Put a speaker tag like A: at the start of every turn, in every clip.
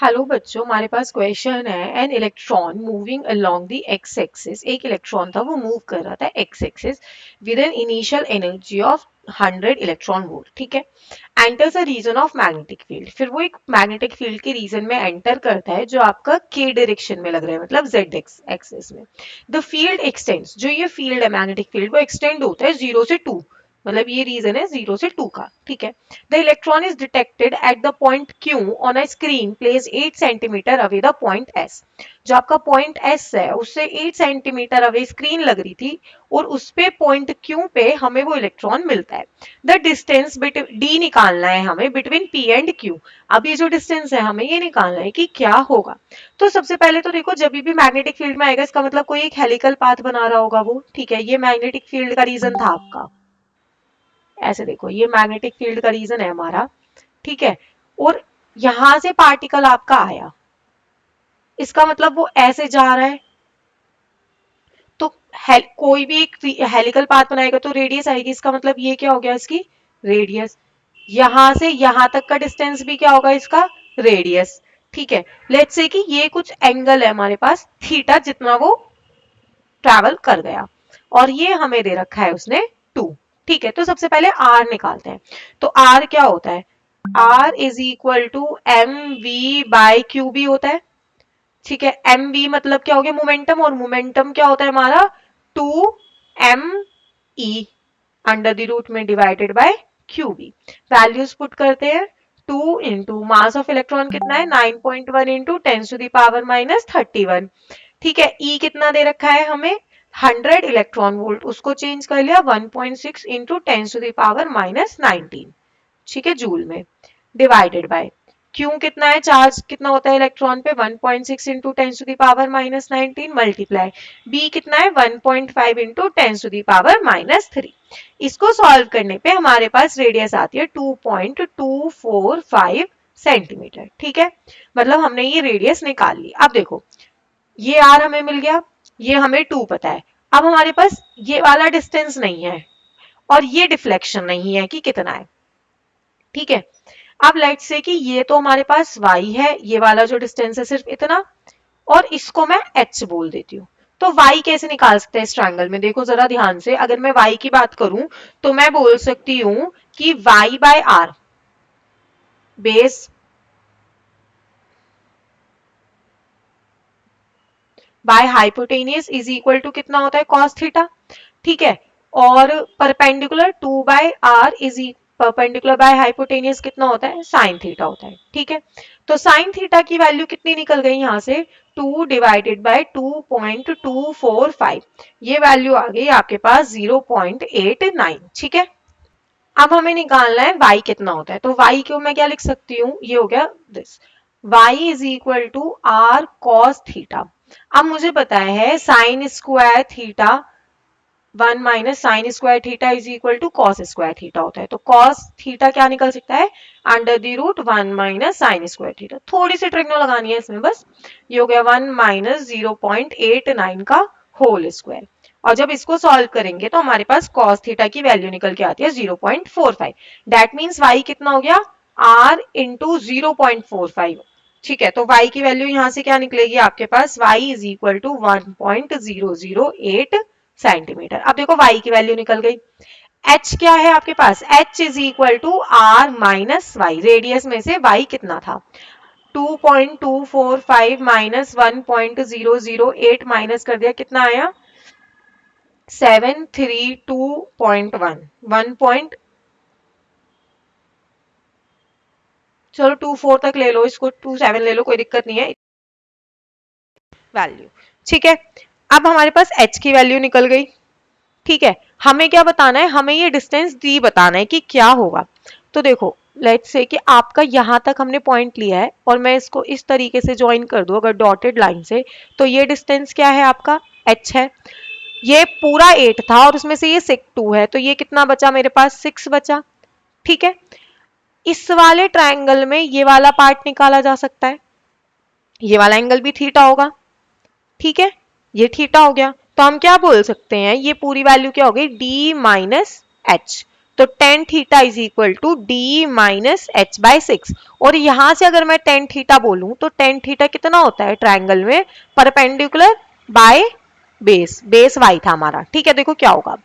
A: Hello बच्चों, हमारे पास क्वेश्चन है। An electron moving along the X axis, एक इलेक्ट्रॉन था वो मूव कर रहा था X axis with an initial energy of 100 electron volt. ठीक है, enters a region of magnetic field. फिर वो एक मैग्नेटिक फील्ड के रीजन में एंटर करता है जो आपका के डायरेक्शन में लग रहा है, मतलब जेड एक्स एक्सिस में। द फील्ड एक्सटेंड्स, जो ये फील्ड है मैग्नेटिक फील्ड वो एक्सटेंड होता है 0 से 2, मतलब ये रीजन है 0 से 2 का। ठीक है, the electron is detected at the point Q on a screen place 8 centimetre away the point S। जो आपका पॉइंट S है उससे 8 सेंटीमीटर अवे स्क्रीन लग रही थी और उस पे पॉइंट Q पे हमें वो इलेक्ट्रॉन मिलता है। द डिस्टेंस D निकालना है हमें बिटवीन P एंड Q। अब ये जो डिस्टेंस है हमें ये निकालना है कि क्या होगा। तो सबसे पहले तो देखो, जब भी मैग्नेटिक फील्ड में आएगा इसका मतलब कोई एक हेलिकल पाथ बना रहा होगा वो। ठीक है, ये मैग्नेटिक फील्ड का रीजन था आपका। ऐसे देखो, ये मैग्नेटिक फील्ड का रीजन है हमारा। ठीक है, और यहां से पार्टिकल आपका आया, इसका मतलब वो ऐसे जा रहा है। तो कोई भी एक हेलिकल पाथ बनाएगा तो रेडियस आएगी, इसका मतलब ये क्या हो गया, इसकी रेडियस। यहां से यहां तक का डिस्टेंस भी क्या होगा, इसका रेडियस। ठीक है, लेट्स से कि ये कुछ एंगल है हमारे पास थीटा, जितना वो ट्रैवल कर गया, और ये हमें दे रखा है उसने 2। ठीक है, तो सबसे पहले आर निकालते हैं। तो आर क्या होता है, R is equal to M V by Q B होता है। ठीक है, एम वी मतलब क्या हो गया, मोमेंटम, और मोमेंटम क्या होता है हमारा 2 m e under the root में divided by q b. Values put करते हैं। 2 इंटू मास ऑफ इलेक्ट्रॉन कितना है 9.1 इंटू 10⁻⁻31। ठीक है, ई कितना दे रखा है हमें 100 इलेक्ट्रॉन वोल्ट, उसको चेंज कर लिया 1.6 इंटू 10⁻⁻19। ठीक है, जूल में, डिवाइडेड बाय क्यू कितना है, चार्ज कितना होता है इलेक्ट्रॉन पे 1.6 इंटू 10⁻⁻19 मल्टीप्लाई बी कितना है 1.5 इंटू 10⁻⁻3। इसको सॉल्व करने पे हमारे पास रेडियस आती है 2.245 सेंटीमीटर। ठीक है, मतलब हमने ये रेडियस निकाल ली। अब देखो, ये आर हमें मिल गया, ये हमें 2 पता है। अब हमारे पास ये वाला डिस्टेंस नहीं है और ये डिफ्लेक्शन नहीं है कि कितना है। ठीक है, अब लेट्स से कि ये तो हमारे पास y है, ये वाला जो डिस्टेंस है सिर्फ इतना, और इसको मैं h बोल देती हूँ। तो y कैसे निकाल सकते हैं इस ट्रायंगल में, देखो जरा ध्यान से। अगर मैं y की बात करूं तो मैं बोल सकती हूं कि y by R base by hypotenuse is equal to कितना होता है cos थीटा। ठीक है, और perpendicular 2 by R is perpendicular by hypotenuse कितना होता है साइन थीटा होता है। ठीक है, तो साइन थीटा की वैल्यू कितनी निकल गई यहाँ से 2 डिवाइडेड बाय 2.245। ये वैल्यू आ गई आपके पास 0.89। ठीक है, अब हमें निकालना है y कितना होता है। तो y को मैं क्या लिख सकती हूँ, ये हो गया this, y is equal to R cos theta. अब मुझे पता है sine square theta 1 - sin² theta is equal to cos square theta होता है। तो कॉस थीटा क्या निकल सकता है अंडर द रूट 1 - sin²थीटा। थोड़ी सी ट्रिग्नो लगानी है इसमें बस। ये हो गया 1 - 0.89 का होल स्क्वायर। और जब इसको सॉल्व करेंगे तो हमारे पास cos थीटा की वैल्यू निकल के आती है 0.45। दैट मीन्स y कितना हो गया r इंटू 0.45। ठीक है, तो y की वैल्यू यहां से क्या निकलेगी आपके पास, y is equal to 1.008 centimetre. अब देखो y की वैल्यू निकल गई। h क्या है आपके पास, h is equal to r minus Y, radius में से y कितना था 2.245 माइनस 1.008 माइनस कर दिया, कितना आया 732.1 1. चलो 24 तक ले लो इसको, 27 ले लो, कोई दिक्कत नहीं है वैल्यू। ठीक है, अब हमारे पास h की वैल्यू निकल गई। ठीक है, हमें क्या बताना है, हमें ये डिस्टेंस d बताना है कि क्या होगा। तो देखो, लेट्स से कि आपका यहां तक हमने पॉइंट लिया है और मैं इसको इस तरीके से ज्वाइन कर दूं अगर डॉटेड लाइन से, तो ये डिस्टेंस क्या है आपका h है। ये पूरा 8 था और उसमें से ये 2 है, तो ये कितना बचा मेरे पास 6 बचा। ठीक है, इस वाले ट्रायंगल में ये वाला पार्ट निकाला जा सकता है, ये वाला एंगल भी थीटा होगा। ठीक है, ये थीटा हो गया, तो हम क्या बोल सकते हैं, ये पूरी वैल्यू क्या हो गई d - h। तो tan theta is equal to D minus H by 6। और यहां से अगर मैं टेन थीटा बोलूं तो टेन थीटा कितना होता है ट्रायंगल में, perpendicular by base, base Y था हमारा, ठीक है। देखो क्या होगा,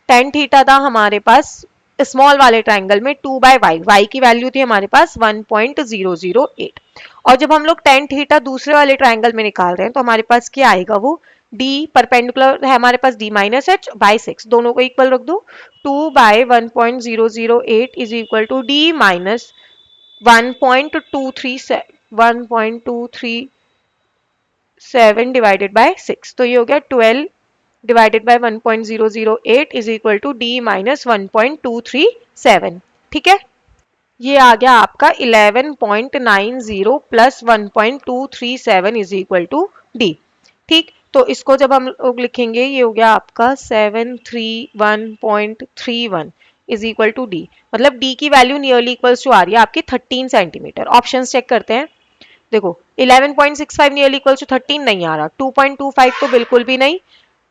A: टेन थीटा था हमारे पास स्मॉल वाले ट्राइंगल में 2 बाय वाई, वाई की वैल्यू थी हमारे पास 1.008। और जब हम लोग टेन थीटा दूसरे वाले ट्राइंगल में निकाल रहे हैं तो हमारे पास क्या आएगा, वो डी परपेंडिकुलर है हमारे पास डी माइनस एच बाई 6, दोनों को इक्वल रख दो। 2 by 1.008 is equal to D minus 1.237 divided by 6, तो ये हो गया 12 divided by 1.008 is equal to D minus 1.237, ठीक है। ये आ गया आपका 11.90 plus 1.237 is equal to D, ठीक। तो इसको जब हम लोग लिखेंगे ये हो गया आपका 731.31 इज इक्वल टू डी, मतलब डी की वैल्यू नियरली इक्वल्स टू आ रही है आपकी 13 सेंटीमीटर। ऑप्शन चेक करते हैं, देखो 11.65 नियरली इक्वल्स टू 13 नहीं आ रहा, 2.25 तो बिल्कुल भी नहीं,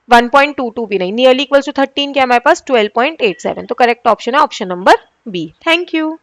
A: 1.22 भी नहीं, नियरली इक्वल्स टू 13 क्या हमारे पास 12.87, तो करेक्ट ऑप्शन है option number B. Thank you.